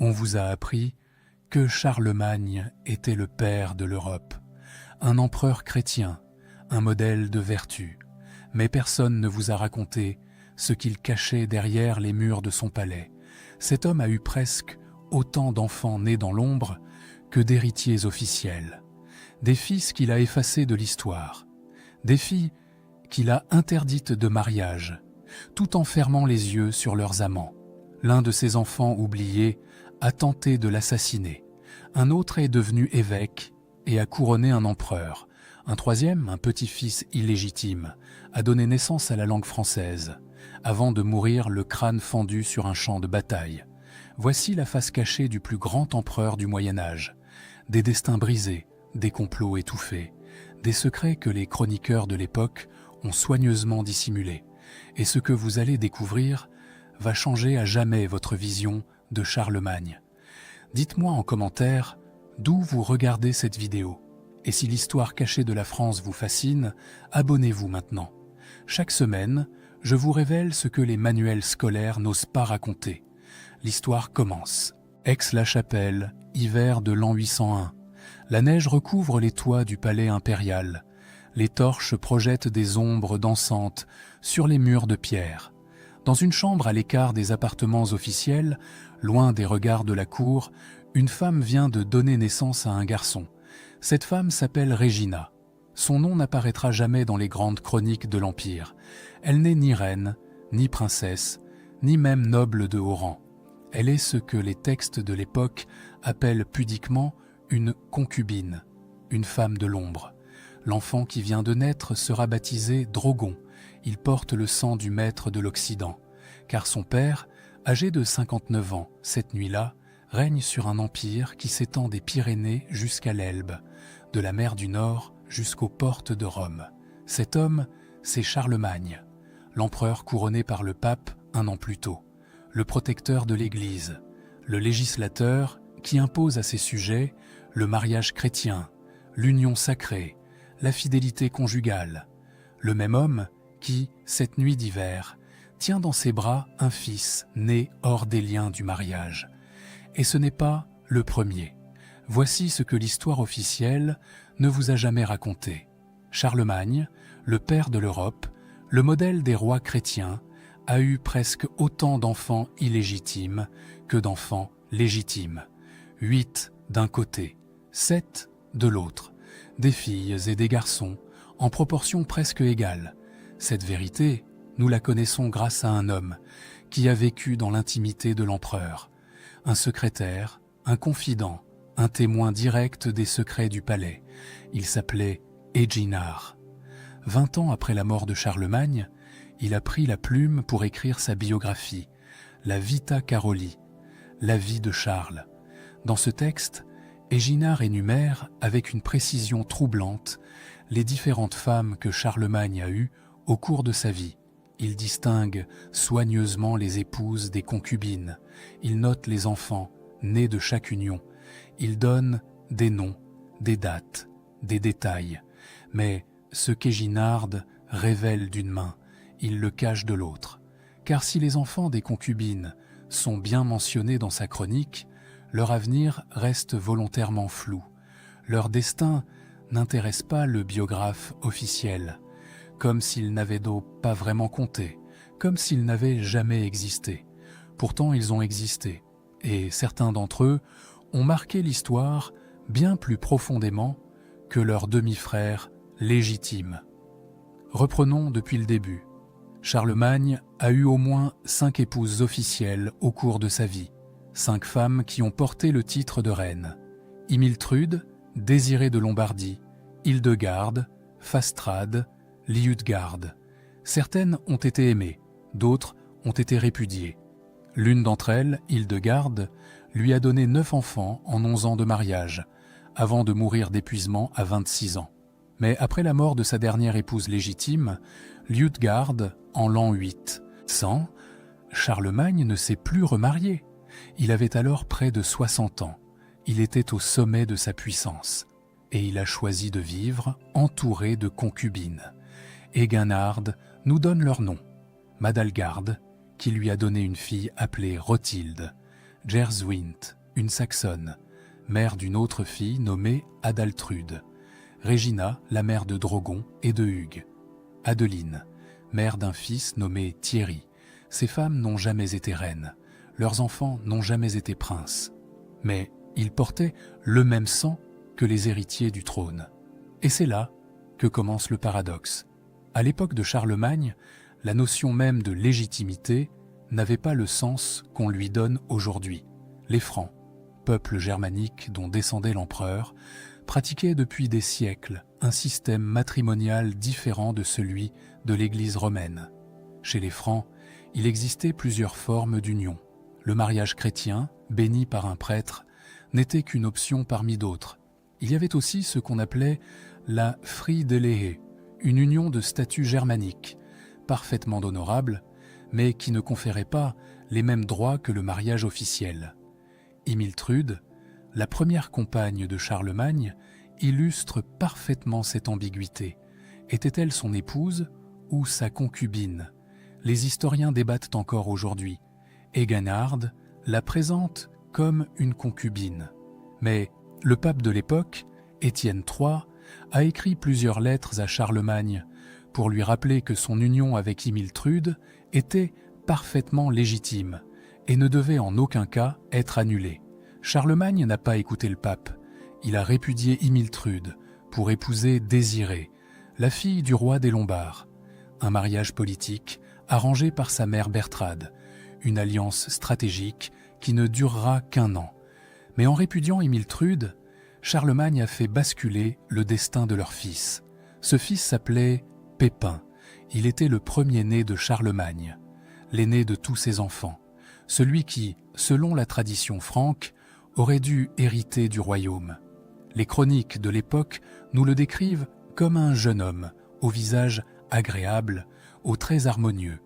On vous a appris que Charlemagne était le père de l'Europe, un empereur chrétien, un modèle de vertu. Mais personne ne vous a raconté ce qu'il cachait derrière les murs de son palais. Cet homme a eu presque autant d'enfants nés dans l'ombre que d'héritiers officiels. Des fils qu'il a effacés de l'histoire, des filles qu'il a interdites de mariage, tout en fermant les yeux sur leurs amants. L'un de ses enfants oubliés a tenté de l'assassiner. Un autre est devenu évêque et a couronné un empereur. Un troisième, un petit-fils illégitime, a donné naissance à la langue française, avant de mourir le crâne fendu sur un champ de bataille. Voici la face cachée du plus grand empereur du Moyen-Âge. Des destins brisés, des complots étouffés, des secrets que les chroniqueurs de l'époque ont soigneusement dissimulés. Et ce que vous allez découvrir va changer à jamais votre vision de Charlemagne. Dites-moi en commentaire d'où vous regardez cette vidéo. Et si l'histoire cachée de la France vous fascine, abonnez-vous maintenant. Chaque semaine, je vous révèle ce que les manuels scolaires n'osent pas raconter. L'histoire commence. Aix-la-Chapelle, hiver de l'an 801. La neige recouvre les toits du palais impérial. Les torches projettent des ombres dansantes sur les murs de pierre. Dans une chambre à l'écart des appartements officiels, loin des regards de la cour, une femme vient de donner naissance à un garçon. Cette femme s'appelle Régina. Son nom n'apparaîtra jamais dans les grandes chroniques de l'Empire. Elle n'est ni reine, ni princesse, ni même noble de haut rang. Elle est ce que les textes de l'époque appellent pudiquement une concubine, une femme de l'ombre. L'enfant qui vient de naître sera baptisé Drogon. Il porte le sang du maître de l'Occident, car son père, âgé de 59 ans, cette nuit-là, règne sur un empire qui s'étend des Pyrénées jusqu'à l'Elbe, de la mer du Nord jusqu'aux portes de Rome. Cet homme, c'est Charlemagne, l'empereur couronné par le pape un an plus tôt, le protecteur de l'Église, le législateur qui impose à ses sujets le mariage chrétien, l'union sacrée, la fidélité conjugale, le même homme qui, cette nuit d'hiver, tient dans ses bras un fils né hors des liens du mariage. Et ce n'est pas le premier. Voici ce que l'histoire officielle ne vous a jamais raconté. Charlemagne, le père de l'Europe, le modèle des rois chrétiens, a eu presque autant d'enfants illégitimes que d'enfants légitimes. 8 d'un côté, 7 de l'autre, des filles et des garçons, en proportion presque égale. Cette vérité, nous la connaissons grâce à un homme qui a vécu dans l'intimité de l'empereur, un secrétaire, un confident, un témoin direct des secrets du palais. Il s'appelait Eginhard. 20 ans après la mort de Charlemagne, il a pris la plume pour écrire sa biographie, la Vita Caroli, la vie de Charles. Dans ce texte, Eginhard énumère avec une précision troublante les différentes femmes que Charlemagne a eues au cours de sa vie. Il distingue soigneusement les épouses des concubines. Il note les enfants nés de chaque union. Il donne des noms, des dates, des détails. Mais ce qu'Eginhard révèle d'une main, il le cache de l'autre. Car si les enfants des concubines sont bien mentionnés dans sa chronique, leur avenir reste volontairement flou. Leur destin n'intéresse pas le biographe officiel, comme s'ils n'avaient donc pas vraiment compté, comme s'ils n'avaient jamais existé. Pourtant, ils ont existé, et certains d'entre eux ont marqué l'histoire bien plus profondément que leurs demi-frères légitimes. Reprenons depuis le début. Charlemagne a eu au moins 5 épouses officielles au cours de sa vie, 5 femmes qui ont porté le titre de reine. Imiltrude, Désirée de Lombardie, Hildegarde, Fastrade, Liutgarde. Certaines ont été aimées, d'autres ont été répudiées. L'une d'entre elles, Hildegarde, lui a donné 9 enfants en 11 ans de mariage, avant de mourir d'épuisement à 26 ans. Mais après la mort de sa dernière épouse légitime, Liutgarde, en l'an 800, Charlemagne ne s'est plus remarié. Il avait alors près de 60 ans. Il était au sommet de sa puissance. Et il a choisi de vivre entouré de concubines. Eginhard nous donne leur nom. Madalgarde, qui lui a donné une fille appelée Rothilde. Gerswint, une Saxonne, mère d'une autre fille nommée Adaltrude, Régina, la mère de Drogon et de Hugues, Adeline, mère d'un fils nommé Thierry. Ces femmes n'ont jamais été reines, leurs enfants n'ont jamais été princes, mais ils portaient le même sang que les héritiers du trône. Et c'est là que commence le paradoxe. À l'époque de Charlemagne, la notion même de légitimité n'avait pas le sens qu'on lui donne aujourd'hui. Les Francs, peuple germanique dont descendait l'empereur, pratiquaient depuis des siècles un système matrimonial différent de celui de l'Église romaine. Chez les Francs, il existait plusieurs formes d'union. Le mariage chrétien, béni par un prêtre, n'était qu'une option parmi d'autres. Il y avait aussi ce qu'on appelait la Friedelehe, une union de statut germanique, parfaitement honorable, mais qui ne conférait pas les mêmes droits que le mariage officiel. Himiltrude, la première compagne de Charlemagne, illustre parfaitement cette ambiguïté. Était-elle son épouse ou sa concubine? Les historiens débattent encore aujourd'hui. Eganhard la présente comme une concubine. Mais le pape de l'époque, Étienne III, a écrit plusieurs lettres à Charlemagne pour lui rappeler que son union avec Himiltrude était parfaitement légitime et ne devait en aucun cas être annulée. Charlemagne n'a pas écouté le pape. Il a répudié Himiltrude pour épouser Désirée, la fille du roi des Lombards. Un mariage politique arrangé par sa mère Bertrade, une alliance stratégique qui ne durera qu'un an. Mais en répudiant Himiltrude, Charlemagne a fait basculer le destin de leur fils. Ce fils s'appelait Pépin. Il était le premier-né de Charlemagne, l'aîné de tous ses enfants, celui qui, selon la tradition franque, aurait dû hériter du royaume. Les chroniques de l'époque nous le décrivent comme un jeune homme, au visage agréable, aux traits harmonieux.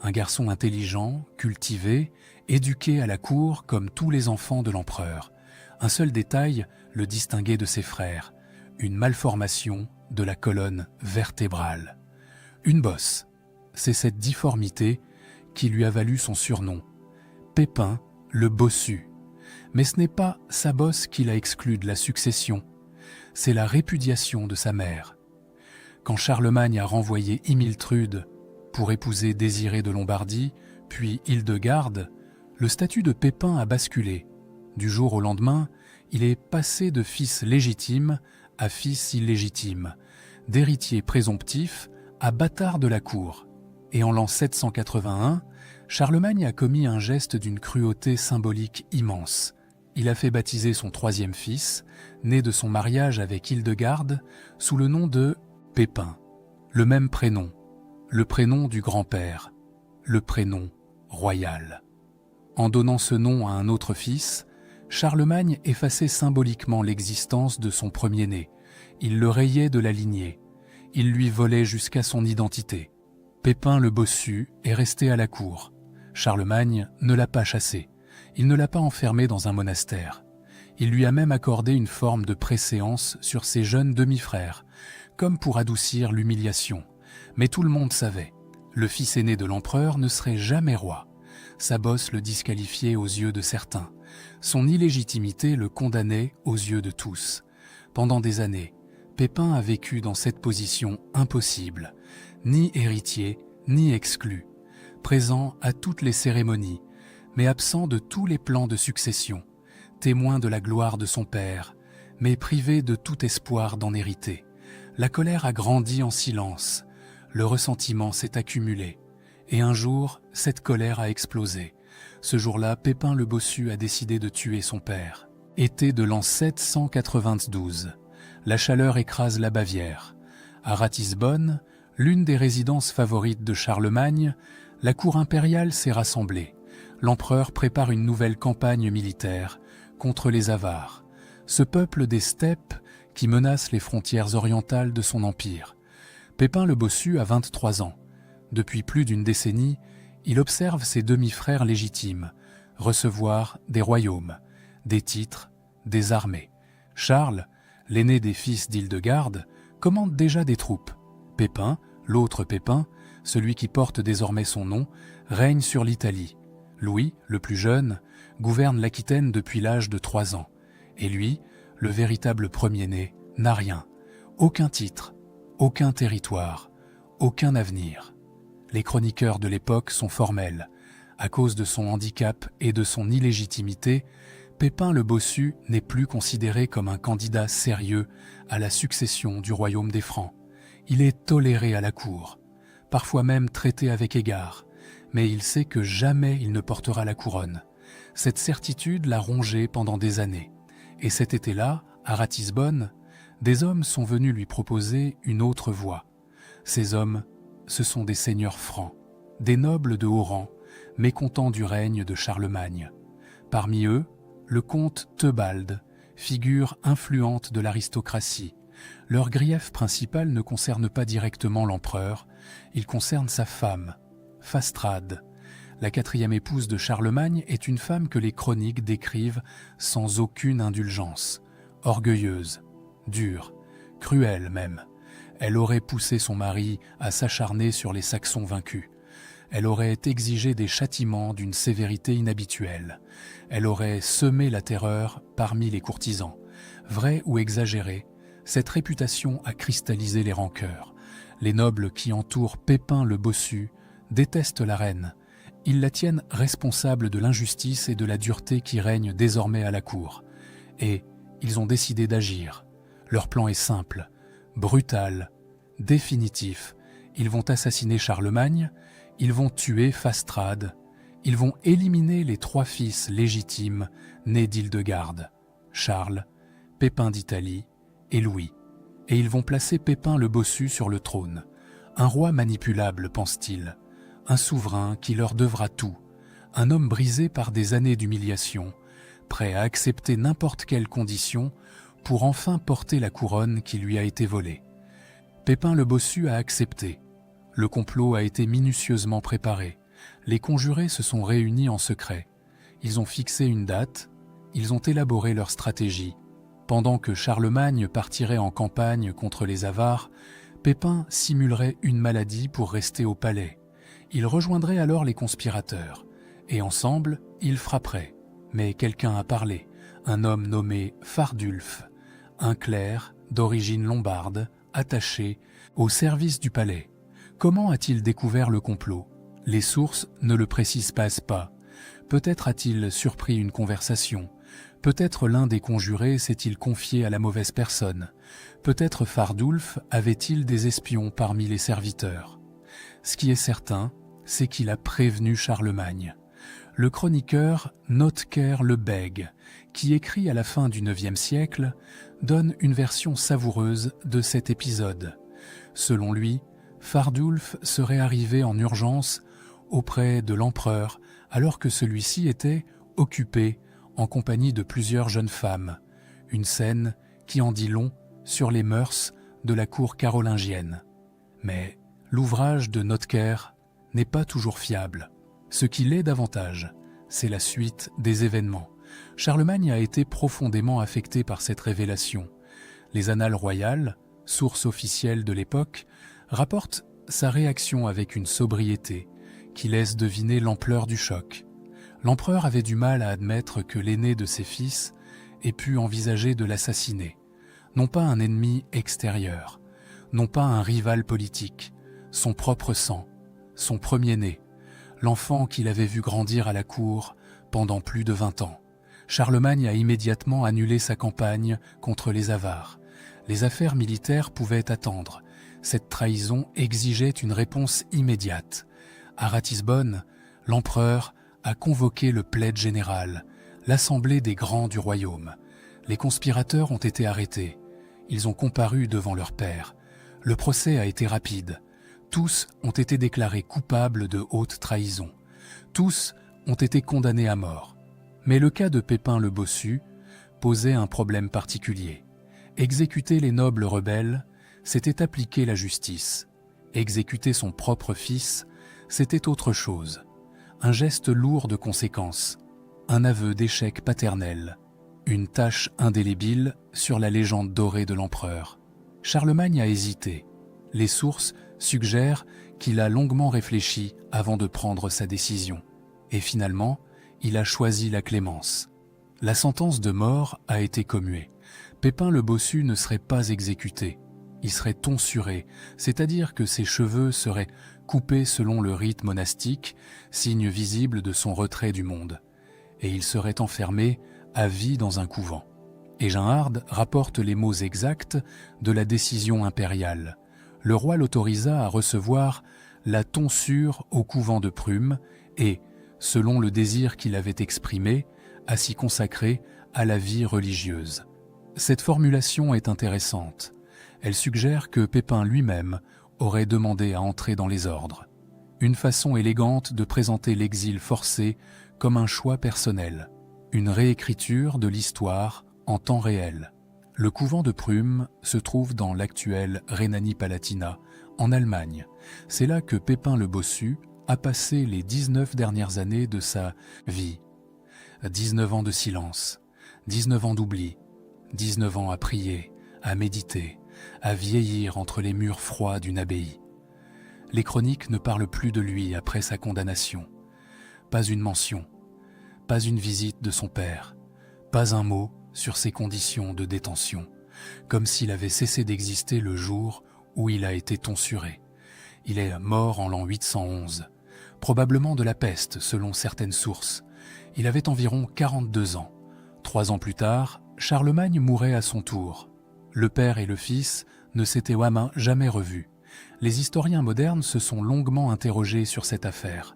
Un garçon intelligent, cultivé, éduqué à la cour comme tous les enfants de l'empereur. Un seul détail le distinguait de ses frères, une malformation de la colonne vertébrale. Une bosse, c'est cette difformité qui lui a valu son surnom, Pépin le bossu. Mais ce n'est pas sa bosse qui l'a exclu de la succession, c'est la répudiation de sa mère. Quand Charlemagne a renvoyé Himiltrude pour épouser Désirée de Lombardie, puis Hildegarde, le statut de Pépin a basculé. Du jour au lendemain, il est passé de fils légitime à fils illégitime, d'héritier présomptif à bâtard de la cour. Et en l'an 781, Charlemagne a commis un geste d'une cruauté symbolique immense. Il a fait baptiser son troisième fils, né de son mariage avec Hildegarde, sous le nom de Pépin. Le même prénom, le prénom du grand-père, le prénom royal. En donnant ce nom à un autre fils, Charlemagne effaçait symboliquement l'existence de son premier-né. Il le rayait de la lignée. Il lui volait jusqu'à son identité. Pépin le bossu est resté à la cour. Charlemagne ne l'a pas chassé. Il ne l'a pas enfermé dans un monastère. Il lui a même accordé une forme de préséance sur ses jeunes demi-frères, comme pour adoucir l'humiliation. Mais tout le monde savait, le fils aîné de l'empereur ne serait jamais roi. Sa bosse le disqualifiait aux yeux de certains. Son illégitimité le condamnait aux yeux de tous. Pendant des années, Pépin a vécu dans cette position impossible, ni héritier, ni exclu, présent à toutes les cérémonies, mais absent de tous les plans de succession, témoin de la gloire de son père, mais privé de tout espoir d'en hériter. La colère a grandi en silence, le ressentiment s'est accumulé, et un jour, cette colère a explosé. Ce jour-là, Pépin le bossu a décidé de tuer son père. Été de l'an 792. La chaleur écrase la Bavière. À Ratisbonne, l'une des résidences favorites de Charlemagne, la cour impériale s'est rassemblée. L'empereur prépare une nouvelle campagne militaire contre les Avars, ce peuple des steppes qui menace les frontières orientales de son empire. Pépin le bossu a 23 ans. Depuis plus d'une décennie, il observe ses demi-frères légitimes recevoir des royaumes, des titres, des armées. Charles, l'aîné des fils d'Hildegarde, commande déjà des troupes. Pépin, l'autre Pépin, celui qui porte désormais son nom, règne sur l'Italie. Louis, le plus jeune, gouverne l'Aquitaine depuis l'âge de 3 ans. Et lui, le véritable premier-né, n'a rien. Aucun titre, aucun territoire, aucun avenir. Les chroniqueurs de l'époque sont formels. À cause de son handicap et de son illégitimité, Pépin le Bossu n'est plus considéré comme un candidat sérieux à la succession du royaume des Francs. Il est toléré à la cour, parfois même traité avec égard, mais il sait que jamais il ne portera la couronne. Cette certitude l'a rongé pendant des années. Et cet été-là, à Ratisbonne, des hommes sont venus lui proposer une autre voie. Ces hommes, ce sont des seigneurs francs, des nobles de haut rang, mécontents du règne de Charlemagne. Parmi eux, le comte Theobald, figure influente de l'aristocratie. Leur grief principal ne concerne pas directement l'empereur, il concerne sa femme, Fastrade. La 4e épouse de Charlemagne est une femme que les chroniques décrivent sans aucune indulgence, orgueilleuse, dure, cruelle même. Elle aurait poussé son mari à s'acharner sur les Saxons vaincus. Elle aurait exigé des châtiments d'une sévérité inhabituelle. Elle aurait semé la terreur parmi les courtisans. Vrai ou exagéré, cette réputation a cristallisé les rancœurs. Les nobles qui entourent Pépin le Bossu détestent la reine. Ils la tiennent responsable de l'injustice et de la dureté qui règnent désormais à la cour. Et ils ont décidé d'agir. Leur plan est simple, brutal, définitif. Ils vont assassiner Charlemagne, ils vont tuer Fastrade, ils vont éliminer les 3 fils légitimes nés d'Hildegarde, Charles, Pépin d'Italie et Louis. Et ils vont placer Pépin le Bossu sur le trône. Un roi manipulable, pense-t-il, un souverain qui leur devra tout, un homme brisé par des années d'humiliation, prêt à accepter n'importe quelle condition pour enfin porter la couronne qui lui a été volée. Pépin le Bossu a accepté. Le complot a été minutieusement préparé. Les conjurés se sont réunis en secret. Ils ont fixé une date, ils ont élaboré leur stratégie. Pendant que Charlemagne partirait en campagne contre les Avars, Pépin simulerait une maladie pour rester au palais. Il rejoindrait alors les conspirateurs, et ensemble, ils frapperaient. Mais quelqu'un a parlé, un homme nommé Fardulf, un clerc d'origine lombarde, attaché au service du palais. Comment a-t-il découvert le complot? Les sources ne le précisent pas. Peut-être a-t-il surpris une conversation. Peut-être l'un des conjurés s'est-il confié à la mauvaise personne. Peut-être Fardulf avait-il des espions parmi les serviteurs. Ce qui est certain, c'est qu'il a prévenu Charlemagne. Le chroniqueur Notker le Bègue, qui écrit à la fin du IXe siècle, donne une version savoureuse de cet épisode. Selon lui, Fardulf serait arrivé en urgence auprès de l'empereur alors que celui-ci était occupé en compagnie de plusieurs jeunes femmes, une scène qui en dit long sur les mœurs de la cour carolingienne. Mais l'ouvrage de Notker n'est pas toujours fiable. Ce qui l'est davantage, c'est la suite des événements. Charlemagne a été profondément affecté par cette révélation. Les annales royales, source officielle de l'époque, rapportent sa réaction avec une sobriété qui laisse deviner l'ampleur du choc. L'empereur avait du mal à admettre que l'aîné de ses fils ait pu envisager de l'assassiner. Non pas un ennemi extérieur, non pas un rival politique, son propre sang, son premier-né, l'enfant qu'il avait vu grandir à la cour pendant plus de 20 ans. Charlemagne a immédiatement annulé sa campagne contre les Avars. Les affaires militaires pouvaient attendre. Cette trahison exigeait une réponse immédiate. À Ratisbonne, l'empereur a convoqué le plaid général, l'assemblée des grands du royaume. Les conspirateurs ont été arrêtés. Ils ont comparu devant leur père. Le procès a été rapide. Tous ont été déclarés coupables de haute trahison. Tous ont été condamnés à mort. Mais le cas de Pépin le Bossu posait un problème particulier. Exécuter les nobles rebelles, c'était appliquer la justice. Exécuter son propre fils, c'était autre chose. Un geste lourd de conséquences, un aveu d'échec paternel, une tache indélébile sur la légende dorée de l'empereur. Charlemagne a hésité. Les sources suggèrent qu'il a longuement réfléchi avant de prendre sa décision. et finalement, il a choisi la clémence. La sentence de mort a été commuée. Pépin le Bossu ne serait pas exécuté. Il serait tonsuré, c'est-à-dire que ses cheveux seraient coupés selon le rite monastique, signe visible de son retrait du monde. Et il serait enfermé à vie dans un couvent. Éginhard rapporte les mots exacts de la décision impériale. Le roi l'autorisa à recevoir la tonsure au couvent de Prüm et, selon le désir qu'il avait exprimé, à s'y consacrer à la vie religieuse. Cette formulation est intéressante. Elle suggère que Pépin lui-même aurait demandé à entrer dans les ordres. Une façon élégante de présenter l'exil forcé comme un choix personnel, une réécriture de l'histoire en temps réel. Le couvent de Prüm se trouve dans l'actuelle Rhénanie-Palatinat, en Allemagne. C'est là que Pépin le Bossu a passé les 19 dernières années de sa vie. 19 ans de silence, 19 ans d'oubli, 19 ans à prier, à méditer, à vieillir entre les murs froids d'une abbaye. Les chroniques ne parlent plus de lui après sa condamnation. Pas une mention, pas une visite de son père, pas un mot sur ses conditions de détention, comme s'il avait cessé d'exister le jour où il a été tonsuré. Il est mort en l'an 811, probablement de la peste selon certaines sources. Il avait environ 42 ans. 3 ans plus tard, Charlemagne mourait à son tour. Le père et le fils ne s'étaient jamais revus. Les historiens modernes se sont longuement interrogés sur cette affaire.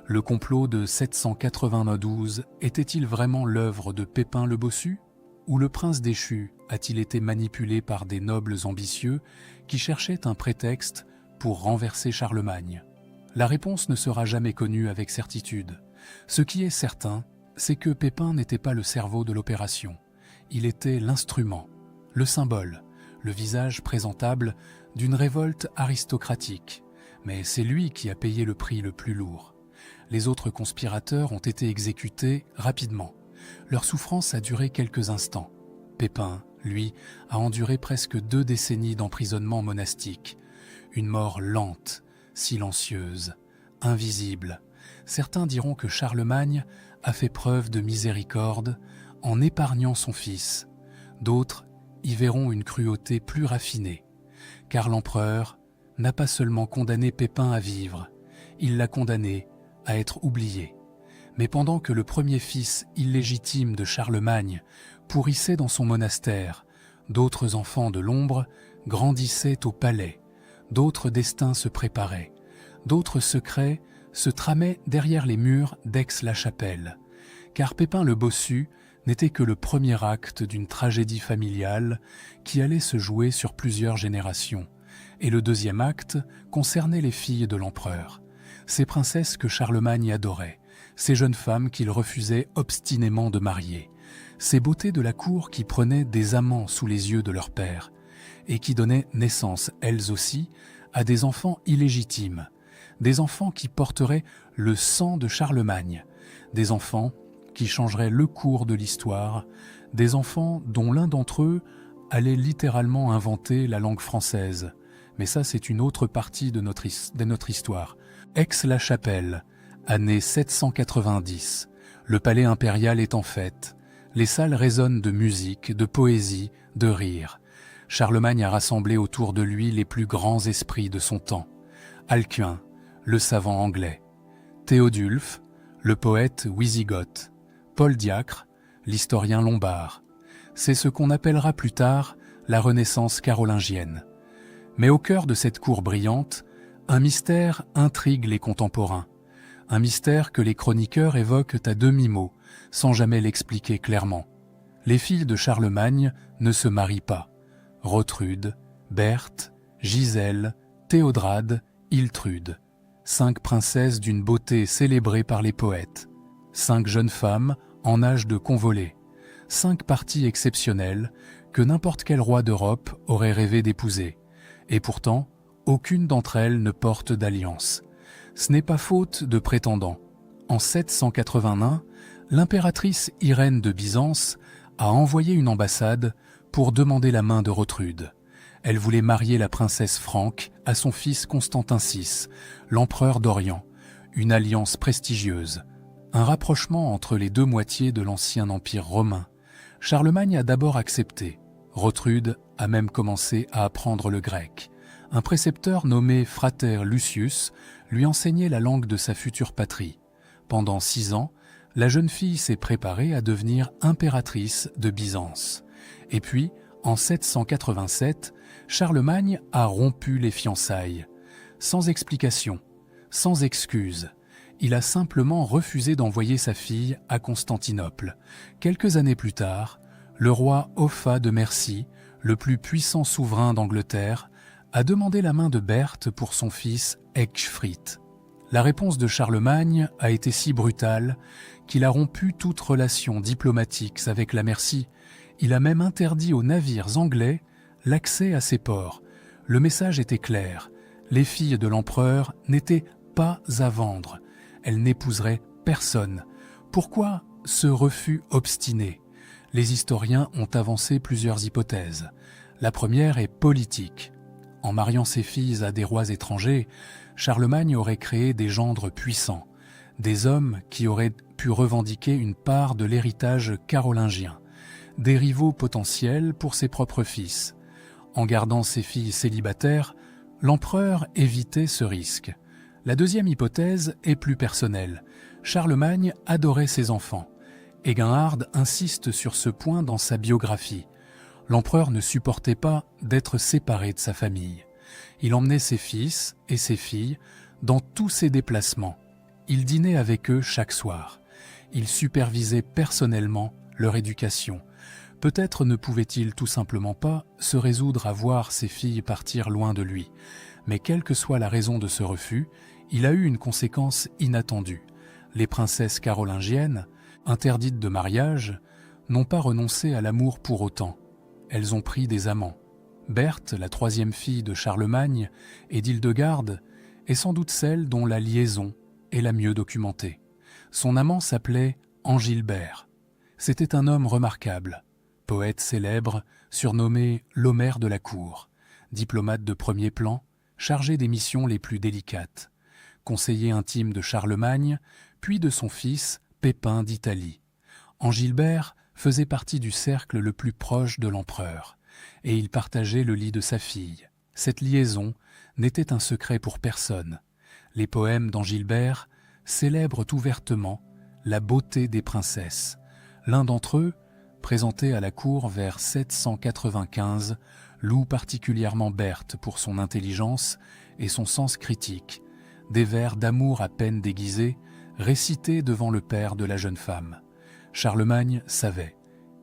Le complot de 792 était-il vraiment l'œuvre de Pépin le Bossu ? Ou le prince déchu a-t-il été manipulé par des nobles ambitieux qui cherchaient un prétexte pour renverser Charlemagne ? La réponse ne sera jamais connue avec certitude. Ce qui est certain, c'est que Pépin n'était pas le cerveau de l'opération. Il était l'instrument, le symbole, le visage présentable d'une révolte aristocratique. Mais c'est lui qui a payé le prix le plus lourd. Les autres conspirateurs ont été exécutés rapidement. Leur souffrance a duré quelques instants. Pépin, lui, a enduré presque 2 décennies d'emprisonnement monastique. Une mort lente, silencieuse, invisible. Certains diront que Charlemagne a fait preuve de miséricorde en épargnant son fils. D'autres y verront une cruauté plus raffinée, car l'empereur n'a pas seulement condamné Pépin à vivre, il l'a condamné à être oublié. Mais pendant que le premier fils illégitime de Charlemagne pourrissait dans son monastère, d'autres enfants de l'ombre grandissaient au palais, d'autres destins se préparaient, d'autres secrets se tramaient derrière les murs d'Aix-la-Chapelle, car Pépin le Bossu n'était que le premier acte d'une tragédie familiale qui allait se jouer sur plusieurs générations, et le deuxième acte concernait les filles de l'empereur, ces princesses que Charlemagne adorait, ces jeunes femmes qu'il refusait obstinément de marier, ces beautés de la cour qui prenaient des amants sous les yeux de leur père, et qui donnaient naissance, elles aussi, à des enfants illégitimes, des enfants qui porteraient le sang de Charlemagne, des enfants qui changeraient le cours de l'histoire, des enfants dont l'un d'entre eux allait littéralement inventer la langue française. Mais ça, c'est une autre partie de notre histoire. Aix-la-Chapelle, année 790. Le palais impérial est en fête. Les salles résonnent de musique, de poésie, de rire. Charlemagne a rassemblé autour de lui les plus grands esprits de son temps. Alcuin, le savant anglais. Théodulphe, le poète wisigothe. Paul Diacre, l'historien lombard. C'est ce qu'on appellera plus tard la Renaissance carolingienne. Mais au cœur de cette cour brillante, un mystère intrigue les contemporains. Un mystère que les chroniqueurs évoquent à demi-mot, sans jamais l'expliquer clairement. Les filles de Charlemagne ne se marient pas. Rotrude, Berthe, Gisèle, Théodrade, Iltrude. 5 princesses d'une beauté célébrée par les poètes. 5 jeunes femmes en âge de convoler. 5 parties exceptionnelles que n'importe quel roi d'Europe aurait rêvé d'épouser. Et pourtant, aucune d'entre elles ne porte d'alliance. Ce n'est pas faute de prétendants. En 781, l'impératrice Irène de Byzance a envoyé une ambassade pour demander la main de Rotrude. Elle voulait marier la princesse franque à son fils Constantin VI, l'empereur d'Orient, une alliance prestigieuse, Un rapprochement entre les deux moitiés de l'ancien empire romain. Charlemagne a d'abord accepté. Rotrude a même commencé à apprendre le grec. Un précepteur nommé Frater Lucius lui enseignait la langue de sa future patrie. Pendant 6 ans, la jeune fille s'est préparée à devenir impératrice de Byzance. Et puis, en 787, Charlemagne a rompu les fiançailles. Sans explication, sans excuse. Il a simplement refusé d'envoyer sa fille à Constantinople. Quelques années plus tard, le roi Offa de Mercie, le plus puissant souverain d'Angleterre, a demandé la main de Berthe pour son fils Ecgfrith. La réponse de Charlemagne a été si brutale qu'il a rompu toute relation diplomatique avec la Mercie. Il a même interdit aux navires anglais l'accès à ses ports. Le message était clair. Les filles de l'empereur n'étaient pas à vendre. Elles n'épouseraient personne. Pourquoi ce refus obstiné? Les historiens ont avancé plusieurs hypothèses. La première est politique. En mariant ses filles à des rois étrangers, Charlemagne aurait créé des gendres puissants, des hommes qui auraient pu revendiquer une part de l'héritage carolingien, des rivaux potentiels pour ses propres fils. En gardant ses filles célibataires, l'empereur évitait ce risque. La deuxième hypothèse est plus personnelle. Charlemagne adorait ses enfants. Eginhard insiste sur ce point dans sa biographie. L'empereur ne supportait pas d'être séparé de sa famille. Il emmenait ses fils et ses filles dans tous ses déplacements. Il dînait avec eux chaque soir. Il supervisait personnellement leur éducation. Peut-être ne pouvait-il tout simplement pas se résoudre à voir ses filles partir loin de lui. Mais quelle que soit la raison de ce refus, il a eu une conséquence inattendue. Les princesses carolingiennes, interdites de mariage, n'ont pas renoncé à l'amour pour autant. Elles ont pris des amants. Berthe, la troisième fille de Charlemagne et d'Hildegarde, est sans doute celle dont la liaison est la mieux documentée. Son amant s'appelait Angilbert. C'était un homme remarquable, poète célèbre, surnommé l'Homère de la cour, diplomate de premier plan, chargé des missions les plus délicates, conseiller intime de Charlemagne, puis de son fils Pépin d'Italie. Angilbert faisait partie du cercle le plus proche de l'empereur, et il partageait le lit de sa fille. Cette liaison n'était un secret pour personne. Les poèmes d'Angilbert célèbrent ouvertement la beauté des princesses. L'un d'entre eux, présenté à la cour vers 795, loue particulièrement Berthe pour son intelligence et son sens critique, des vers d'amour à peine déguisés, récités devant le père de la jeune femme. Charlemagne savait.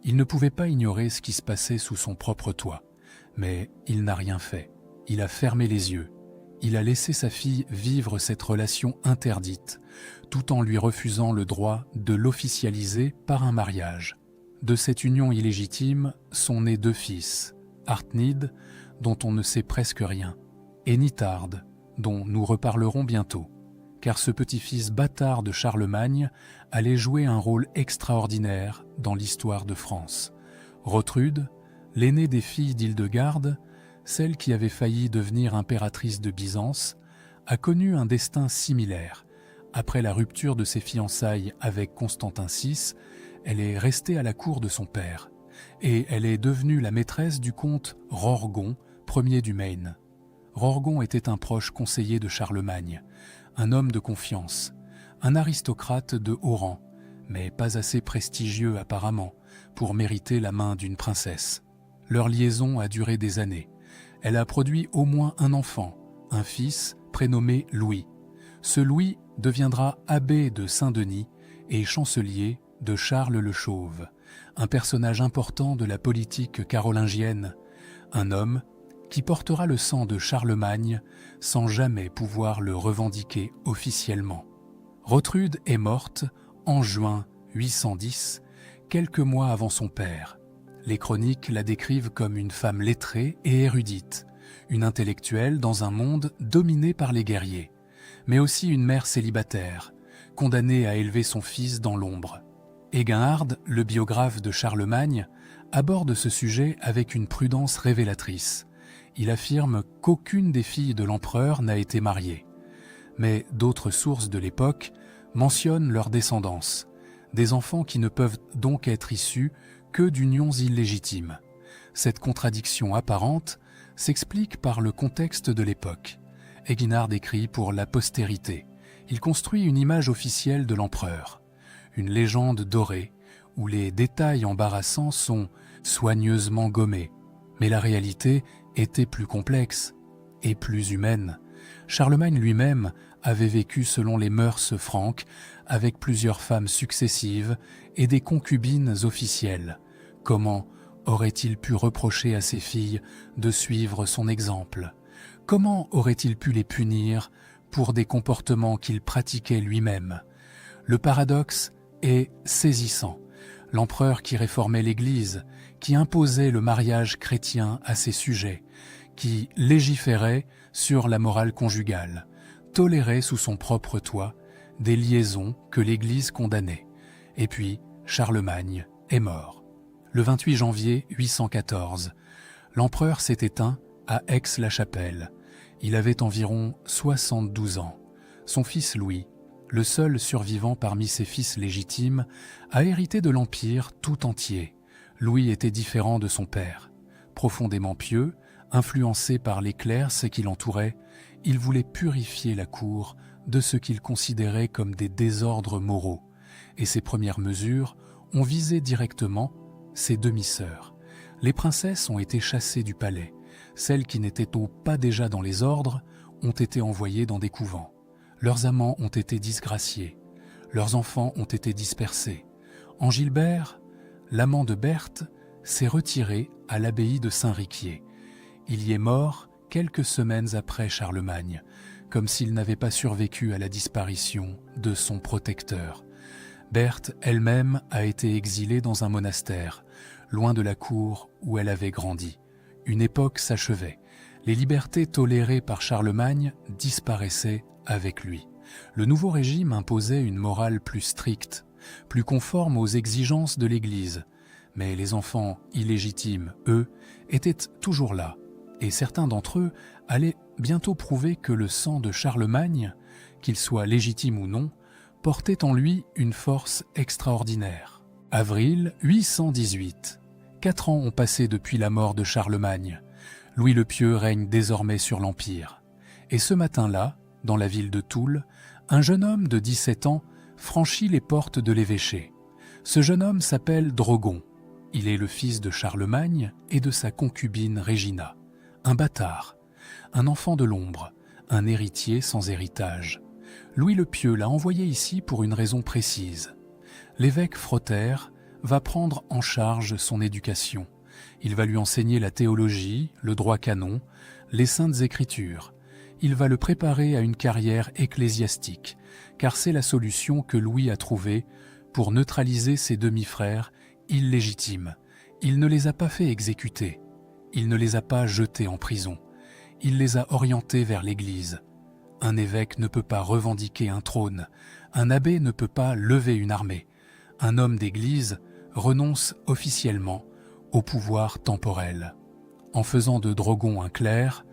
Il ne pouvait pas ignorer ce qui se passait sous son propre toit. Mais il n'a rien fait. Il a fermé les yeux. Il a laissé sa fille vivre cette relation interdite, tout en lui refusant le droit de l'officialiser par un mariage. De cette union illégitime sont nés 2 fils, Artnid, dont on ne sait presque rien, et Nithard, dont nous reparlerons bientôt. Car ce petit-fils bâtard de Charlemagne allait jouer un rôle extraordinaire dans l'histoire de France. Rotrude, l'aînée des filles d'Hildegarde, celle qui avait failli devenir impératrice de Byzance, a connu un destin similaire. Après la rupture de ses fiançailles avec Constantin VI, elle est restée à la cour de son père, et elle est devenue la maîtresse du comte Rorgon, Ier du Maine. Rorgon était un proche conseiller de Charlemagne, un homme de confiance, un aristocrate de haut rang, mais pas assez prestigieux apparemment pour mériter la main d'une princesse. Leur liaison a duré des années. Elle a produit au moins un enfant, un fils prénommé Louis. Ce Louis deviendra abbé de Saint-Denis et chancelier de Charles le Chauve, un personnage important de la politique carolingienne, un homme qui portera le sang de Charlemagne sans jamais pouvoir le revendiquer officiellement. Rotrude est morte en juin 810, quelques mois avant son père. Les chroniques la décrivent comme une femme lettrée et érudite, une intellectuelle dans un monde dominé par les guerriers, mais aussi une mère célibataire, condamnée à élever son fils dans l'ombre. Eginhard, le biographe de Charlemagne, aborde ce sujet avec une prudence révélatrice. Il affirme qu'aucune des filles de l'empereur n'a été mariée. Mais d'autres sources de l'époque mentionne leur descendance, des enfants qui ne peuvent donc être issus que d'unions illégitimes. Cette contradiction apparente s'explique par le contexte de l'époque. Eginhard écrit pour la postérité. Il construit une image officielle de l'empereur, une légende dorée où les détails embarrassants sont soigneusement gommés. Mais la réalité était plus complexe et plus humaine. Charlemagne lui-même avait vécu selon les mœurs franques, avec plusieurs femmes successives et des concubines officielles. Comment aurait-il pu reprocher à ses filles de suivre son exemple? Comment aurait-il pu les punir pour des comportements qu'il pratiquait lui-même? Le paradoxe est saisissant. L'empereur qui réformait l'Église, qui imposait le mariage chrétien à ses sujets, qui légiférait sur la morale conjugale, tolérait sous son propre toit des liaisons que l'Église condamnait. Et puis, Charlemagne est mort. Le 28 janvier 814, l'empereur s'est éteint à Aix-la-Chapelle. Il avait environ 72 ans. Son fils Louis, le seul survivant parmi ses fils légitimes, a hérité de l'Empire tout entier. Louis était différent de son père. Profondément pieux, influencé par les clercs qui l'entouraient, il voulait purifier la cour de ce qu'il considérait comme des désordres moraux. Et ses premières mesures ont visé directement ses demi-sœurs. Les princesses ont été chassées du palais. Celles qui n'étaient pas déjà dans les ordres ont été envoyées dans des couvents. Leurs amants ont été disgraciés. Leurs enfants ont été dispersés. Angilbert, l'amant de Berthe, s'est retiré à l'abbaye de Saint-Riquier. Il y est mort quelques semaines après Charlemagne, comme s'il n'avait pas survécu à la disparition de son protecteur. Berthe elle-même a été exilée dans un monastère, loin de la cour où elle avait grandi. Une époque s'achevait. Les libertés tolérées par Charlemagne disparaissaient avec lui. Le nouveau régime imposait une morale plus stricte, plus conforme aux exigences de l'Église. Mais les enfants illégitimes, eux, étaient toujours là, et certains d'entre eux allaient bientôt prouver que le sang de Charlemagne, qu'il soit légitime ou non, portait en lui une force extraordinaire. Avril 818. 4 ans ont passé depuis la mort de Charlemagne. Louis le Pieux règne désormais sur l'Empire. Et ce matin-là, dans la ville de Toul, un jeune homme de 17 ans franchit les portes de l'évêché. Ce jeune homme s'appelle Drogon. Il est le fils de Charlemagne et de sa concubine Régina. Un bâtard, un enfant de l'ombre, un héritier sans héritage. Louis le Pieux l'a envoyé ici pour une raison précise. L'évêque Frotter va prendre en charge son éducation. Il va lui enseigner la théologie, le droit canon, les saintes écritures. Il va le préparer à une carrière ecclésiastique, car c'est la solution que Louis a trouvée pour neutraliser ses demi-frères illégitimes. Il ne les a pas fait exécuter, il ne les a pas jetés en prison, il les a orientés vers l'Église. Un évêque ne peut pas revendiquer un trône, un abbé ne peut pas lever une armée. Un homme d'Église renonce officiellement au pouvoir temporel. En faisant de Drogon un clerc,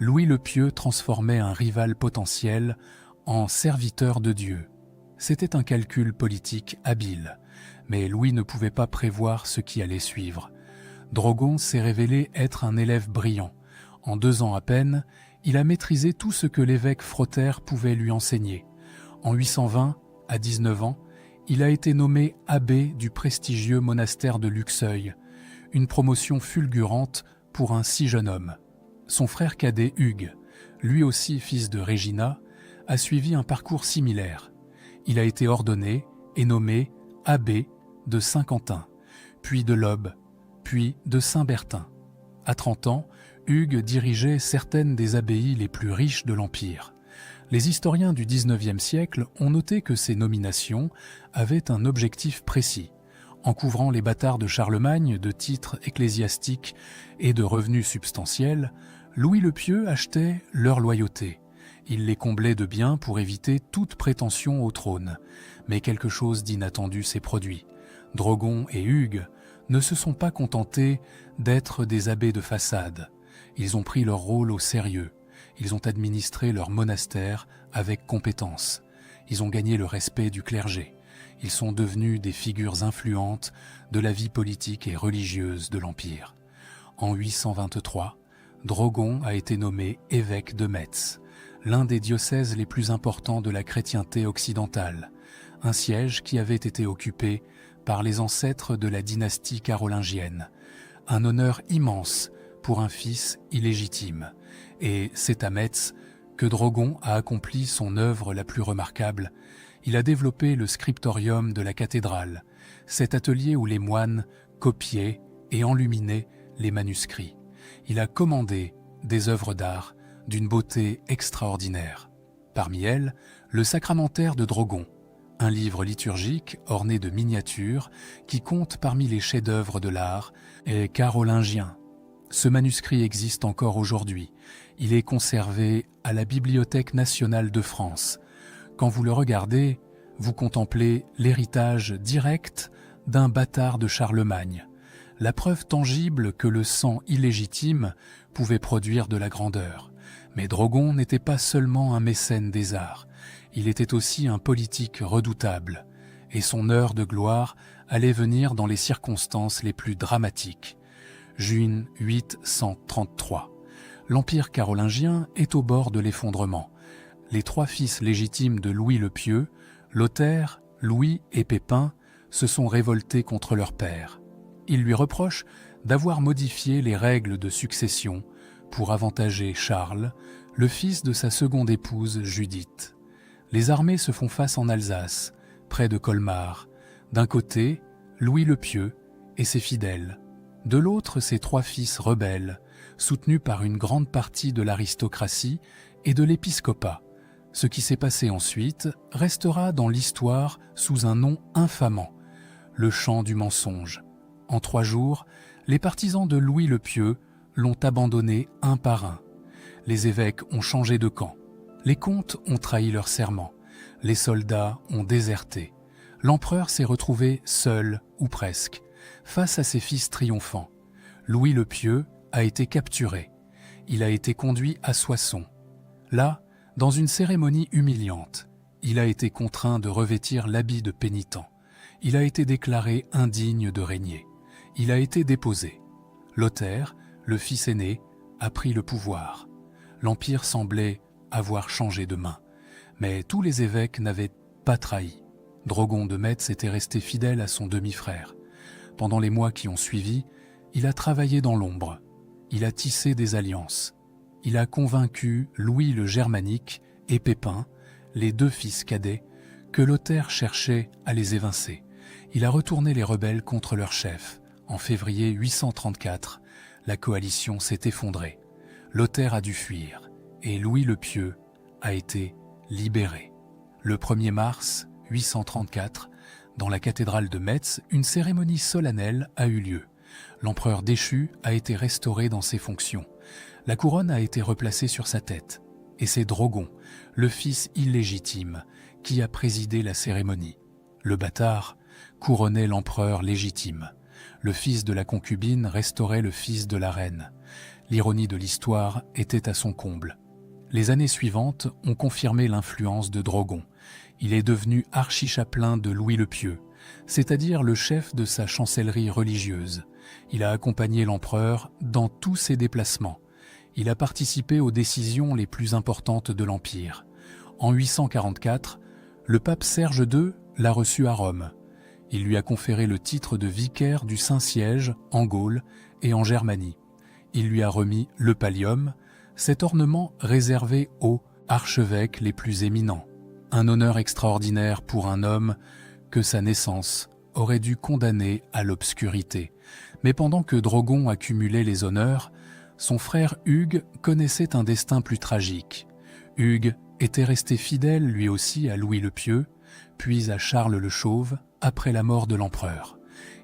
Louis le Pieux transformait un rival potentiel en serviteur de Dieu. C'était un calcul politique habile, mais Louis ne pouvait pas prévoir ce qui allait suivre. Drogon s'est révélé être un élève brillant. En 2 ans à peine, il a maîtrisé tout ce que l'évêque Frotter pouvait lui enseigner. En 820, à 19 ans, il a été nommé abbé du prestigieux monastère de Luxeuil, une promotion fulgurante pour un si jeune homme. Son frère cadet Hugues, lui aussi fils de Régina, a suivi un parcours similaire. Il a été ordonné et nommé abbé de Saint-Quentin, puis de l'Aube, puis de Saint-Bertin. À 30 ans, Hugues dirigeait certaines des abbayes les plus riches de l'Empire. Les historiens du XIXe siècle ont noté que ces nominations avaient un objectif précis. En couvrant les bâtards de Charlemagne de titres ecclésiastiques et de revenus substantiels, Louis le Pieux achetait leur loyauté. Il les comblait de biens pour éviter toute prétention au trône. Mais quelque chose d'inattendu s'est produit. Drogon et Hugues ne se sont pas contentés d'être des abbés de façade. Ils ont pris leur rôle au sérieux. Ils ont administré leur monastère avec compétence. Ils ont gagné le respect du clergé. Ils sont devenus des figures influentes de la vie politique et religieuse de l'Empire. En 823, Drogon a été nommé évêque de Metz, l'un des diocèses les plus importants de la chrétienté occidentale, un siège qui avait été occupé par les ancêtres de la dynastie carolingienne. Un honneur immense pour un fils illégitime. Et c'est à Metz que Drogon a accompli son œuvre la plus remarquable. Il a développé le scriptorium de la cathédrale, cet atelier où les moines copiaient et enluminaient les manuscrits. Il a commandé des œuvres d'art d'une beauté extraordinaire. Parmi elles, le Sacramentaire de Drogon, un livre liturgique orné de miniatures qui compte parmi les chefs-d'œuvre de l'art et carolingien. Ce manuscrit existe encore aujourd'hui. Il est conservé à la Bibliothèque nationale de France. Quand vous le regardez, vous contemplez l'héritage direct d'un bâtard de Charlemagne, la preuve tangible que le sang illégitime pouvait produire de la grandeur. Mais Drogon n'était pas seulement un mécène des arts, il était aussi un politique redoutable, et son heure de gloire allait venir dans les circonstances les plus dramatiques. Juin 833. L'Empire carolingien est au bord de l'effondrement. Les trois fils légitimes de Louis le Pieux, Lothaire, Louis et Pépin, se sont révoltés contre leur père. Ils lui reprochent d'avoir modifié les règles de succession pour avantager Charles, le fils de sa seconde épouse Judith. Les armées se font face en Alsace, près de Colmar. D'un côté, Louis le Pieux et ses fidèles. De l'autre, ses trois fils rebelles, soutenus par une grande partie de l'aristocratie et de l'épiscopat. Ce qui s'est passé ensuite restera dans l'histoire sous un nom infamant, le chant du mensonge. En 3 jours, les partisans de Louis le Pieux l'ont abandonné un par un. Les évêques ont changé de camp. Les comtes ont trahi leur serment. Les soldats ont déserté. L'empereur s'est retrouvé seul, ou presque, face à ses fils triomphants. Louis le Pieux a été capturé. Il a été conduit à Soissons. Là, dans une cérémonie humiliante, il a été contraint de revêtir l'habit de pénitent. Il a été déclaré indigne de régner. Il a été déposé. Lothaire, le fils aîné, a pris le pouvoir. L'Empire semblait avoir changé de main. Mais tous les évêques n'avaient pas trahi. Drogon de Metz était resté fidèle à son demi-frère. Pendant les mois qui ont suivi, il a travaillé dans l'ombre. Il a tissé des alliances. Il a convaincu Louis le Germanique et Pépin, les 2 fils cadets, que Lothaire cherchait à les évincer. Il a retourné les rebelles contre leur chef. En février 834, la coalition s'est effondrée. Lothaire a dû fuir et Louis le Pieux a été libéré. Le 1er mars 834, dans la cathédrale de Metz, une cérémonie solennelle a eu lieu. L'empereur déchu a été restauré dans ses fonctions. La couronne a été replacée sur sa tête. Et c'est Drogon, le fils illégitime, qui a présidé la cérémonie. Le bâtard couronnait l'empereur légitime. Le fils de la concubine restaurait le fils de la reine. L'ironie de l'histoire était à son comble. Les années suivantes ont confirmé l'influence de Drogon. Il est devenu archichapelain de Louis le Pieux, c'est-à-dire le chef de sa chancellerie religieuse. Il a accompagné l'empereur dans tous ses déplacements. Il a participé aux décisions les plus importantes de l'Empire. En 844, le pape Serge II l'a reçu à Rome. Il lui a conféré le titre de vicaire du Saint-Siège en Gaule et en Germanie. Il lui a remis le pallium, cet ornement réservé aux archevêques les plus éminents. Un honneur extraordinaire pour un homme que sa naissance aurait dû condamner à l'obscurité. Mais pendant que Drogon accumulait les honneurs, son frère Hugues connaissait un destin plus tragique. Hugues était resté fidèle lui aussi à Louis le Pieux, puis à Charles le Chauve, après la mort de l'empereur.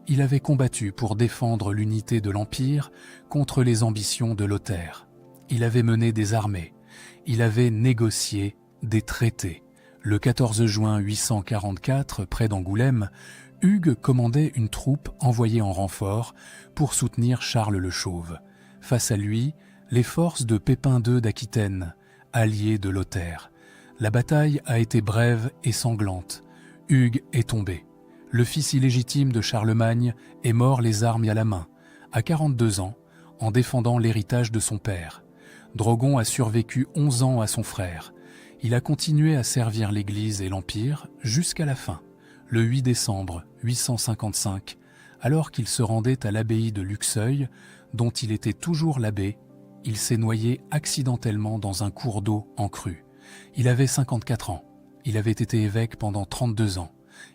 Il avait combattu pour défendre l'unité de l'Empire contre les ambitions de Lothaire. Il avait mené des armées. Il avait négocié des traités. Le 14 juin 844, près d'Angoulême, Hugues commandait une troupe envoyée en renfort pour soutenir Charles le Chauve. Face à lui, les forces de Pépin II d'Aquitaine, alliés de Lothaire. La bataille a été brève et sanglante. Hugues est tombé. Le fils illégitime de Charlemagne est mort les armes à la main, à 42 ans, en défendant l'héritage de son père. Drogon a survécu 11 ans à son frère. Il a continué à servir l'Église et l'Empire jusqu'à la fin, le 8 décembre 855, alors qu'il se rendait à l'abbaye de Luxeuil, dont il était toujours l'abbé. Il s'est noyé accidentellement dans un cours d'eau en crue. Il avait 54 ans. Il avait été évêque pendant 32 ans.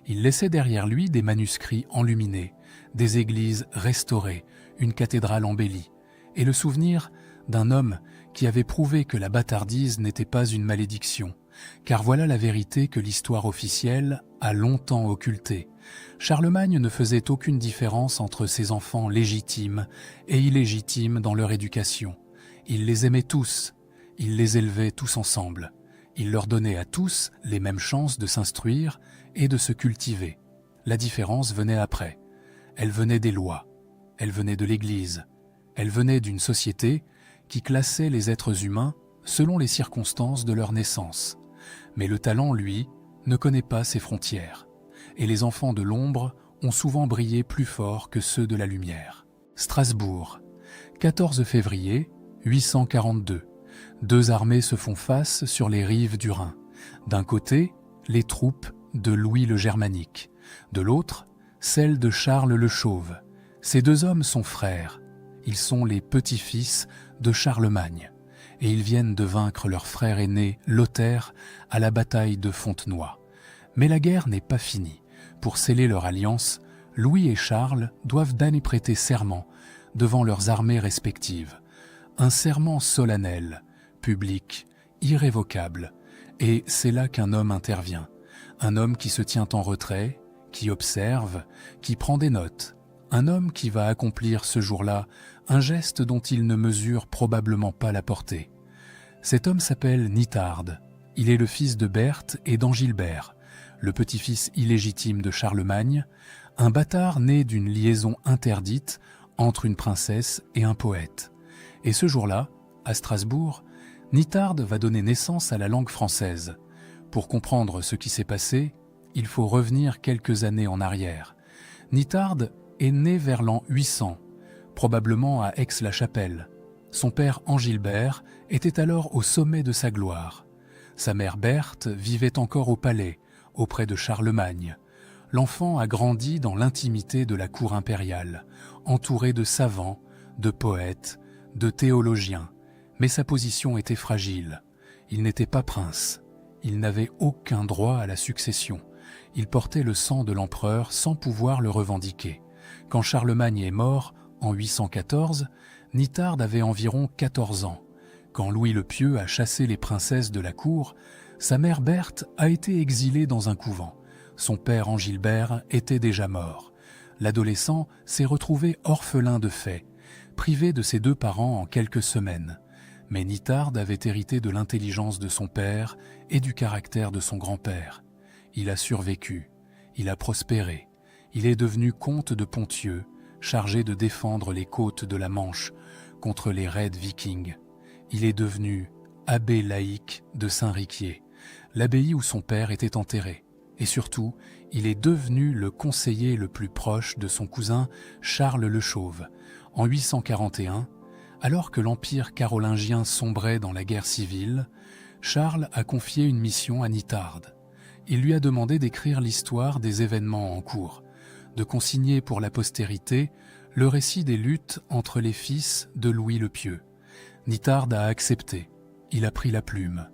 Il laissait derrière lui des manuscrits enluminés, des églises restaurées, une cathédrale embellie, et le souvenir d'un homme qui avait prouvé que la bâtardise n'était pas une malédiction, car voilà la vérité que l'histoire officielle a longtemps occultée. Charlemagne ne faisait aucune différence entre ses enfants légitimes et illégitimes dans leur éducation. Il les aimait tous, il les élevait tous ensemble. Il leur donnait à tous les mêmes chances de s'instruire et de se cultiver. La différence venait après. Elle venait des lois, elle venait de l'Église, elle venait d'une société qui classait les êtres humains selon les circonstances de leur naissance. Mais le talent, lui, ne connaît pas ses frontières. Et les enfants de l'ombre ont souvent brillé plus fort que ceux de la lumière. Strasbourg, 14 février 842. Deux armées se font face sur les rives du Rhin. D'un côté, les troupes de Louis le Germanique. De l'autre, celles de Charles le Chauve. Ces deux hommes sont frères. Ils sont les petits-fils de Charlemagne. Et ils viennent de vaincre leur frère aîné, Lothaire, à la bataille de Fontenoy. Mais la guerre n'est pas finie. Pour sceller leur alliance, Louis et Charles doivent d'aller prêter serment devant leurs armées respectives. Un serment solennel, public, irrévocable. Et c'est là qu'un homme intervient. Un homme qui se tient en retrait, qui observe, qui prend des notes. Un homme qui va accomplir ce jour-là un geste dont il ne mesure probablement pas la portée. Cet homme s'appelle Nithard. Il est le fils de Berthe et d'Angilbert, le petit-fils illégitime de Charlemagne, un bâtard né d'une liaison interdite entre une princesse et un poète. Et ce jour-là, à Strasbourg, Nithard va donner naissance à la langue française. Pour comprendre ce qui s'est passé, il faut revenir quelques années en arrière. Nithard est né vers l'an 800, probablement à Aix-la-Chapelle. Son père Angilbert était alors au sommet de sa gloire. Sa mère Berthe vivait encore au palais, auprès de Charlemagne. L'enfant a grandi dans l'intimité de la cour impériale, entouré de savants, de poètes, de théologiens. Mais sa position était fragile. Il n'était pas prince. Il n'avait aucun droit à la succession. Il portait le sang de l'empereur sans pouvoir le revendiquer. Quand Charlemagne est mort, en 814, Nithard avait environ 14 ans. Quand Louis le Pieux a chassé les princesses de la cour, sa mère Berthe a été exilée dans un couvent. Son père Angilbert était déjà mort. L'adolescent s'est retrouvé orphelin de fait, privé de ses deux parents en quelques semaines. Mais Nithard avait hérité de l'intelligence de son père et du caractère de son grand-père. Il a survécu, il a prospéré, il est devenu comte de Ponthieu, chargé de défendre les côtes de la Manche contre les raids vikings. Il est devenu abbé laïque de Saint-Riquier, l'abbaye où son père était enterré. Et surtout, il est devenu le conseiller le plus proche de son cousin Charles le Chauve. En 841, alors que l'empire carolingien sombrait dans la guerre civile, Charles a confié une mission à Nithard. Il lui a demandé d'écrire l'histoire des événements en cours, de consigner pour la postérité le récit des luttes entre les fils de Louis le Pieux. Nithard a accepté, il a pris la plume,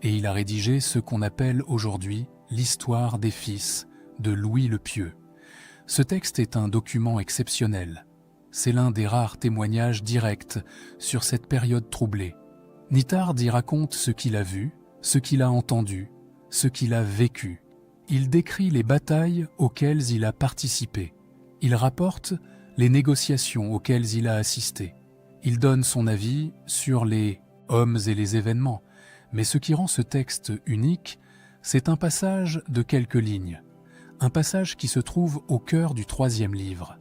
et il a rédigé ce qu'on appelle aujourd'hui l'histoire des fils de Louis le Pieux. Ce texte est un document exceptionnel. C'est l'un des rares témoignages directs sur cette période troublée. Nithard y raconte ce qu'il a vu, ce qu'il a entendu, ce qu'il a vécu. Il décrit les batailles auxquelles il a participé. Il rapporte les négociations auxquelles il a assisté. Il donne son avis sur les hommes et les événements. Mais ce qui rend ce texte unique, c'est un passage de quelques lignes. Un passage qui se trouve au cœur du 3e livre.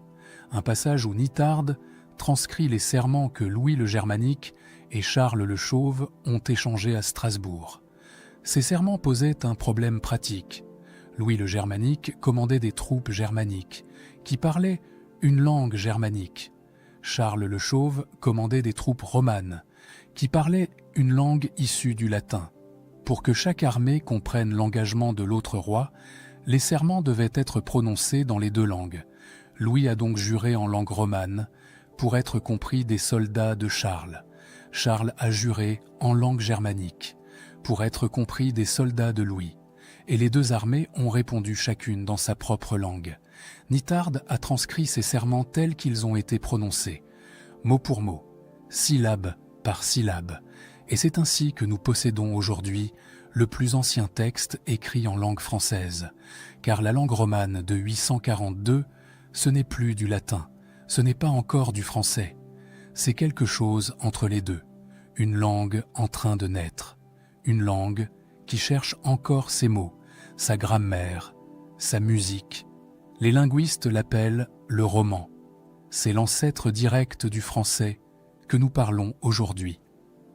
Un passage où Nithard transcrit les serments que Louis le Germanique et Charles le Chauve ont échangés à Strasbourg. Ces serments posaient un problème pratique. Louis le Germanique commandait des troupes germaniques, qui parlaient une langue germanique. Charles le Chauve commandait des troupes romanes, qui parlaient une langue issue du latin. Pour que chaque armée comprenne l'engagement de l'autre roi, les serments devaient être prononcés dans les deux langues. Louis a donc juré en langue romane, pour être compris des soldats de Charles. Charles a juré en langue germanique, pour être compris des soldats de Louis. Et les deux armées ont répondu chacune dans sa propre langue. Nithard a transcrit ces serments tels qu'ils ont été prononcés, mot pour mot, syllabe par syllabe. Et c'est ainsi que nous possédons aujourd'hui le plus ancien texte écrit en langue française, car la langue romane de 842, ce n'est plus du latin, ce n'est pas encore du français. C'est quelque chose entre les deux, une langue en train de naître, une langue qui cherche encore ses mots, sa grammaire, sa musique. Les linguistes l'appellent le roman. C'est l'ancêtre direct du français que nous parlons aujourd'hui.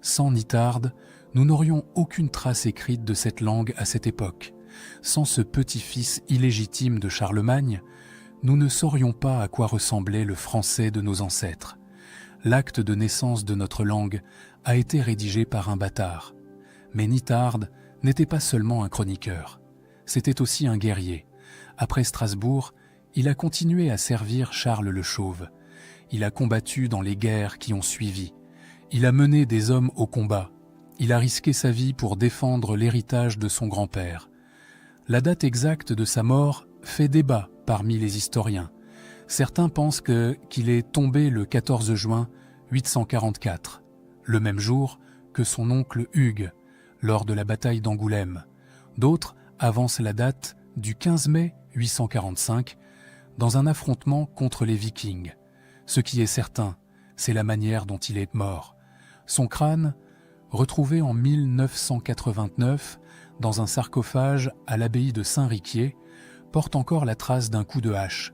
Sans Nithard, nous n'aurions aucune trace écrite de cette langue à cette époque. Sans ce petit-fils illégitime de Charlemagne, nous ne saurions pas à quoi ressemblait le français de nos ancêtres. L'acte de naissance de notre langue a été rédigé par un bâtard. Mais Nithard n'était pas seulement un chroniqueur, c'était aussi un guerrier. Après Strasbourg, il a continué à servir Charles le Chauve. Il a combattu dans les guerres qui ont suivi. Il a mené des hommes au combat. Il a risqué sa vie pour défendre l'héritage de son grand-père. La date exacte de sa mort fait débat parmi les historiens. Certains pensent qu'il est tombé le 14 juin 844, le même jour que son oncle Hugues, lors de la bataille d'Angoulême. D'autres avancent la date du 15 mai 845, dans un affrontement contre les Vikings. Ce qui est certain, c'est la manière dont il est mort. Son crâne, retrouvé en 1989 dans un sarcophage à l'abbaye de Saint-Riquier, porte encore la trace d'un coup de hache,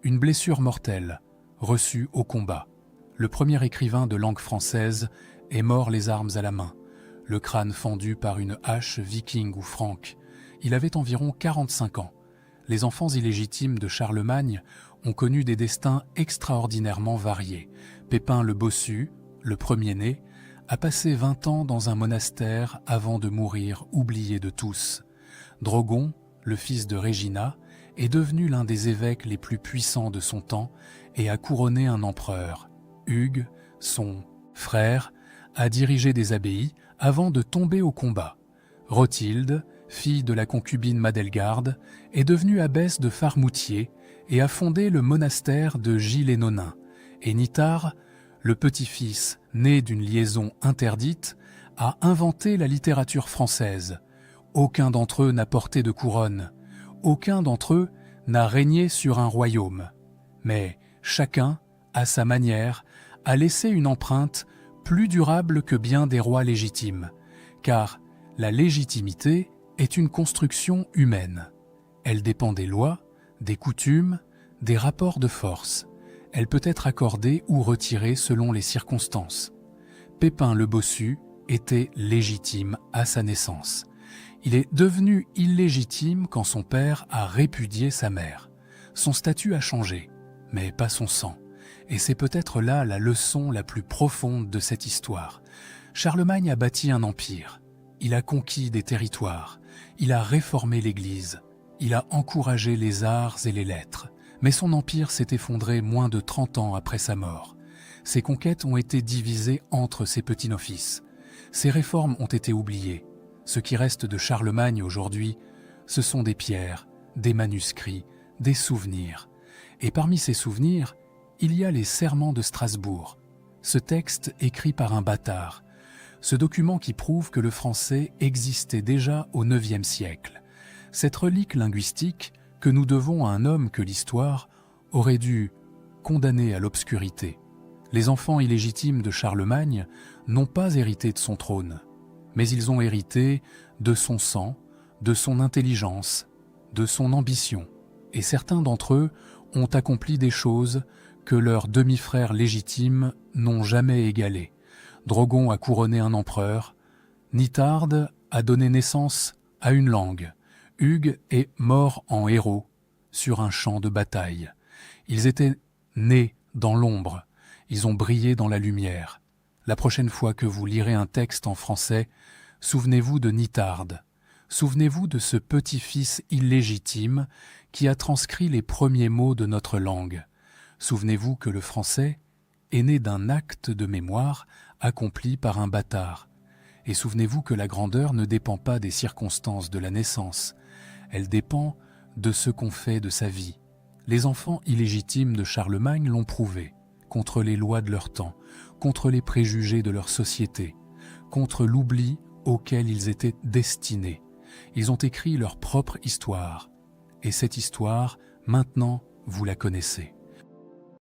une blessure mortelle, reçue au combat. Le premier écrivain de langue française est mort les armes à la main, le crâne fendu par une hache viking ou franque. Il avait environ 45 ans. Les enfants illégitimes de Charlemagne ont connu des destins extraordinairement variés. Pépin le Bossu, le premier-né, a passé 20 ans dans un monastère avant de mourir oublié de tous. Drogon, le fils de Régina, est devenu l'un des évêques les plus puissants de son temps et a couronné un empereur. Hugues, son frère, a dirigé des abbayes avant de tomber au combat. Rothilde, fille de la concubine Madelgarde, est devenue abbesse de Farmoutier et a fondé le monastère de Gilles-et-Nonains. Et Nithard, le petit-fils né d'une liaison interdite, a inventé la littérature française. Aucun d'entre eux n'a porté de couronne. Aucun d'entre eux n'a régné sur un royaume. Mais chacun, à sa manière, a laissé une empreinte plus durable que bien des rois légitimes, car la légitimité est une construction humaine. Elle dépend des lois, des coutumes, des rapports de force. Elle peut être accordée ou retirée selon les circonstances. Pépin le Bossu était légitime à sa naissance. Il est devenu illégitime quand son père a répudié sa mère. Son statut a changé, mais pas son sang. Et c'est peut-être là la leçon la plus profonde de cette histoire. Charlemagne a bâti un empire. Il a conquis des territoires. Il a réformé l'Église. Il a encouragé les arts et les lettres. Mais son empire s'est effondré moins de 30 ans après sa mort. Ses conquêtes ont été divisées entre ses petits-fils. Ses réformes ont été oubliées. Ce qui reste de Charlemagne aujourd'hui, ce sont des pierres, des manuscrits, des souvenirs. Et parmi ces souvenirs, il y a les Serments de Strasbourg, ce texte écrit par un bâtard, ce document qui prouve que le français existait déjà au IXe siècle. Cette relique linguistique que nous devons à un homme que l'histoire aurait dû condamner à l'obscurité. Les enfants illégitimes de Charlemagne n'ont pas hérité de son trône, mais ils ont hérité de son sang, de son intelligence, de son ambition. Et certains d'entre eux ont accompli des choses que leurs demi-frères légitimes n'ont jamais égalées. Drogon a couronné un empereur, Nithard a donné naissance à une langue. Hugues est mort en héros sur un champ de bataille. Ils étaient nés dans l'ombre, ils ont brillé dans la lumière. La prochaine fois que vous lirez un texte en français, souvenez-vous de Nithard. Souvenez-vous de ce petit-fils illégitime qui a transcrit les premiers mots de notre langue. Souvenez-vous que le français est né d'un acte de mémoire accompli par un bâtard. Et souvenez-vous que la grandeur ne dépend pas des circonstances de la naissance, elle dépend de ce qu'on fait de sa vie. Les enfants illégitimes de Charlemagne l'ont prouvé, contre les lois de leur temps, contre les préjugés de leur société, contre l'oubli auquel ils étaient destinés. Ils ont écrit leur propre histoire, et cette histoire, maintenant, vous la connaissez.